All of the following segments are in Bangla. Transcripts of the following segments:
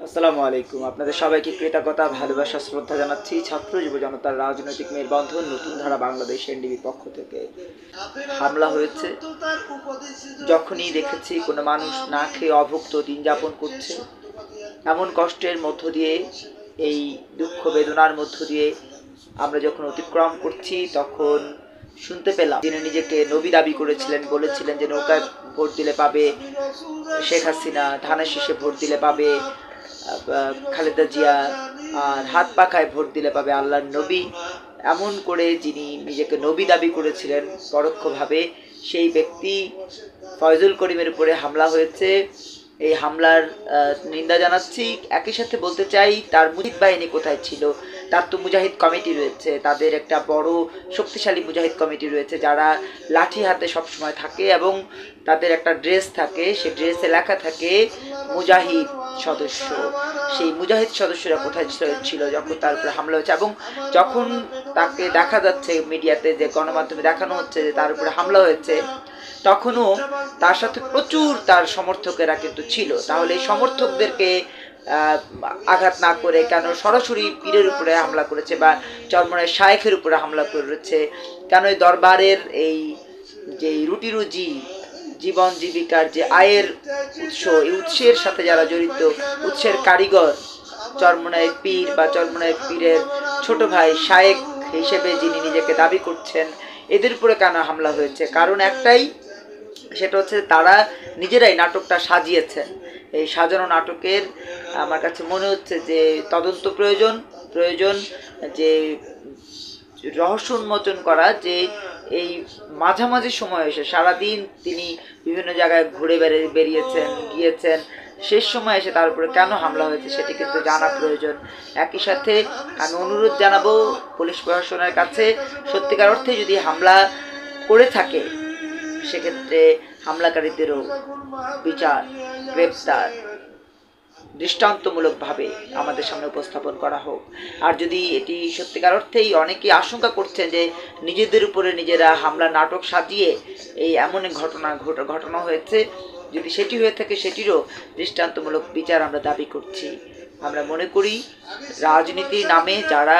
আসসালামু আলাইকুম। আপনাদের সবাইকে কৃতজ্ঞতা, ভালোবাসা, শ্রদ্ধা জানাচ্ছি ছাত্র যুব জনতার রাজনৈতিক মেলবন্ধন নতুন ধারা বাংলাদেশ এনডিবির পক্ষ থেকে। হামলা হয়েছে। যখনই দেখেছি কোনো মানুষ না খেয়ে অভুক্ত দিন যাপন করছে, এমন কষ্টের মধ্য দিয়ে, এই দুঃখ বেদনার মধ্য দিয়ে আমরা যখন অতিক্রম করছি, তখন শুনতে পেলাম যিনি নিজেকে নবী দাবি করেছিলেন, বলেছিলেন যে নৌকায় ভোট দিলে পাবে শেখ হাসিনা, ধানের শীষে ভোট দিলে পাবে খালেদা জিয়া, আর হাত পাখায় ভোট দিলে পাবে আল্লাহর নবী, এমন করে যিনি নিজেকে নবী দাবি করেছিলেন, পরোক্ষভাবে সেই ব্যক্তি ফয়জুল করিমের উপরে হামলা হয়েছে। এই হামলার নিন্দা জানাচ্ছি। একই সাথে বলতে চাই, তার মুজিব বাহিনী কোথায় ছিল? তার তো মুজাহিদ কমিটি রয়েছে, তাদের একটা বড় শক্তিশালী মুজাহিদ কমিটি রয়েছে, যারা লাঠি হাতে সবসময় থাকে এবং তাদের একটা ড্রেস থাকে, সেই ড্রেসে লেখা থাকে মুজাহিদ সদস্য। সেই মুজাহিদ সদস্যরা কোথায় ছিল যখন তার উপরে হামলা হয়েছে? এবং যখন তাকে দেখা যাচ্ছে মিডিয়াতে, যে গণমাধ্যমে দেখানো হচ্ছে যে তার উপরে হামলা হয়েছে, তখনও তার সাথে প্রচুর তার সমর্থকেরা কিন্তু ছিল। তাহলে এই সমর্থকদেরকে আঘাত না করে কেন সরাসরি পীরের উপরে হামলা করেছে, বা চরমনায় শায়েখের উপরে হামলা করেছে? কেন এই দরবারের এই যে রুটি রুজি, জীবন জীবিকার যে আয়ের উৎস, এই উৎসের সাথে যারা জড়িত, উৎসের কারিগর, চরমনায় পীর বা চরমনায় পীরের ছোট ভাই শায়েখ হিসেবে যিনি নিজেকে দাবি করছেন, এদের উপরে কেন হামলা হয়েছে? কারণ একটাই, সেটা হচ্ছে তারা নিজেরাই নাটকটা সাজিয়েছেন। এই সাজানো নাটকের আমার কাছে মনে হচ্ছে যে তদন্ত প্রয়োজন, যে রহস্য উন্মোচন করা, যে এই মাঝামাঝি সময় এসে সারাদিন তিনি বিভিন্ন জায়গায় ঘুরে গিয়েছেন, শেষ সময় এসে তার উপরে কেন হামলা হয়েছে সেটি কিন্তু জানা প্রয়োজন। একই সাথে আমি অনুরোধ জানাবো পুলিশ প্রশাসনের কাছে, সত্যিকার অর্থে যদি হামলা করে থাকে, সেক্ষেত্রে হামলাকারীদেরও বিচার, গ্রেপ্তার দৃষ্টান্তমূলকভাবে আমাদের সামনে উপস্থাপন করা হোক। আর যদি এটি সত্যিকার অর্থেই, অনেকেই আশঙ্কা করছেন যে নিজেদের উপরে নিজেরা হামলা নাটক সাজিয়ে এই এমন ঘটনা হয়েছে, যদি সেটি হয়ে থাকে সেটিরও দৃষ্টান্তমূলক বিচার আমরা দাবি করছি। আমরা মনে করি রাজনীতির নামে যারা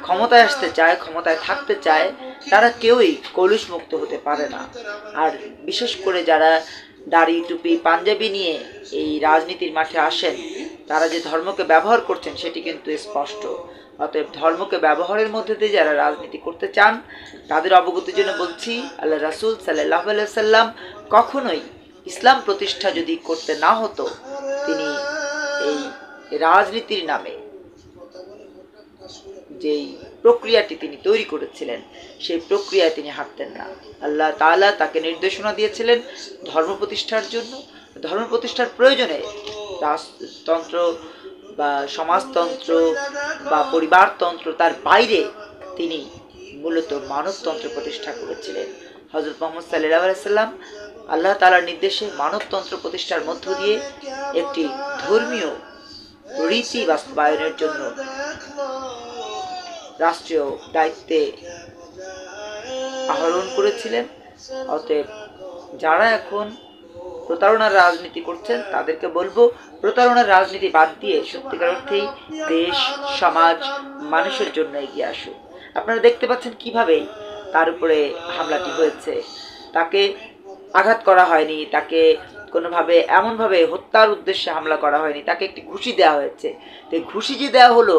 ক্ষমতায় আসতে চায়, ক্ষমতায় থাকতে চায়, তারা কেউই কলুষ মুক্ত হতে পারে না। আর বিশেষ করে যারা দাড়ি টুপি পাঞ্জাবি নিয়ে এই রাজনীতির মাঠে আসেন, তারা যে ধর্মকে ব্যবহার করছেন সেটি কিন্তু স্পষ্ট। অতএব ধর্মকে ব্যবহারের মধ্যে দিয়ে যারা রাজনীতি করতে চান, তাদের অবগতির জন্য বলছি, আল্লাহ রাসূল সাল্লাল্লাহু আলাইহি সাল্লাম কখনোই ইসলাম প্রতিষ্ঠা যদি করতে না হতো, তিনি এই রাজনীতির নামে যেই প্রক্রিয়াটি তিনি তৈরি করেছিলেন, সেই প্রক্রিয়ায় তিনি হাঁটতেন না। আল্লাহ তাআলা তাকে নির্দেশনা দিয়েছিলেন ধর্ম প্রতিষ্ঠার জন্য। ধর্ম প্রতিষ্ঠার প্রয়োজনে রাজতন্ত্র বা সমাজতন্ত্র বা পরিবারতন্ত্র, তার বাইরে তিনি মূলত মানবতন্ত্র প্রতিষ্ঠা করেছিলেন। হযরত মুহাম্মদ সাল্লাল্লাহু আলাইহি সাল্লাম আল্লাহ তাআলার নির্দেশে মানবতন্ত্র প্রতিষ্ঠার মধ্য দিয়ে একটি ধর্মীয় রীতি বাস্তবায়নের জন্য রাষ্ট্রীয় দায়িত্বে আহরণ করেছিলেন। অতএব যারা এখন প্রতারণার রাজনীতি করছেন, তাদেরকে বলবো প্রতারণার রাজনীতি বাদ দিয়ে সত্যিকার অর্থেই দেশ, সমাজ, মানুষের জন্য এগিয়ে আসুন। আপনারা দেখতে পাচ্ছেন কিভাবে তার উপরে হামলাটি হয়েছে। তাকে আঘাত করা হয়নি, তাকে কোনোভাবে এমনভাবে হত্যার উদ্দেশ্যে হামলা করা হয়নি, তাকে একটি ঘুষি দেওয়া হয়েছে। তো ঘুষি যে দেওয়া হলো,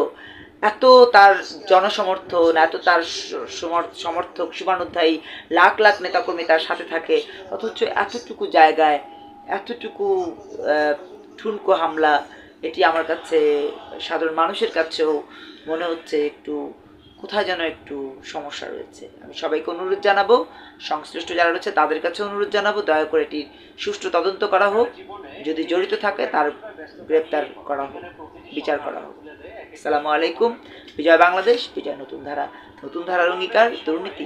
এত তার জনসমর্থন, এত তার সমর্থক, শুভানুধ্যায়ী লাখ লাখ নেতাকর্মী তার সাথে থাকে, অথচ এতটুকু জায়গায় এতটুকু ঠুনকো হামলা, এটি আমার কাছে, সাধারণ মানুষের কাছেও মনে হচ্ছে একটু কোথায় যেন একটু সমস্যা রয়েছে। আমি সবাইকে অনুরোধ জানাবো, সংশ্লিষ্ট যারা রয়েছে তাদের কাছে অনুরোধ জানাবো, দয়া করে এটির সুষ্ঠু তদন্ত করা হোক, যদি জড়িত থাকে তার গ্রেপ্তার করা হোক, বিচার করা হোক। আসসালামু আলাইকুম। বিজয় বাংলাদেশ, বিজয় নতুন ধারা, নতুন ধারার অঙ্গীকার, দুর্নীতি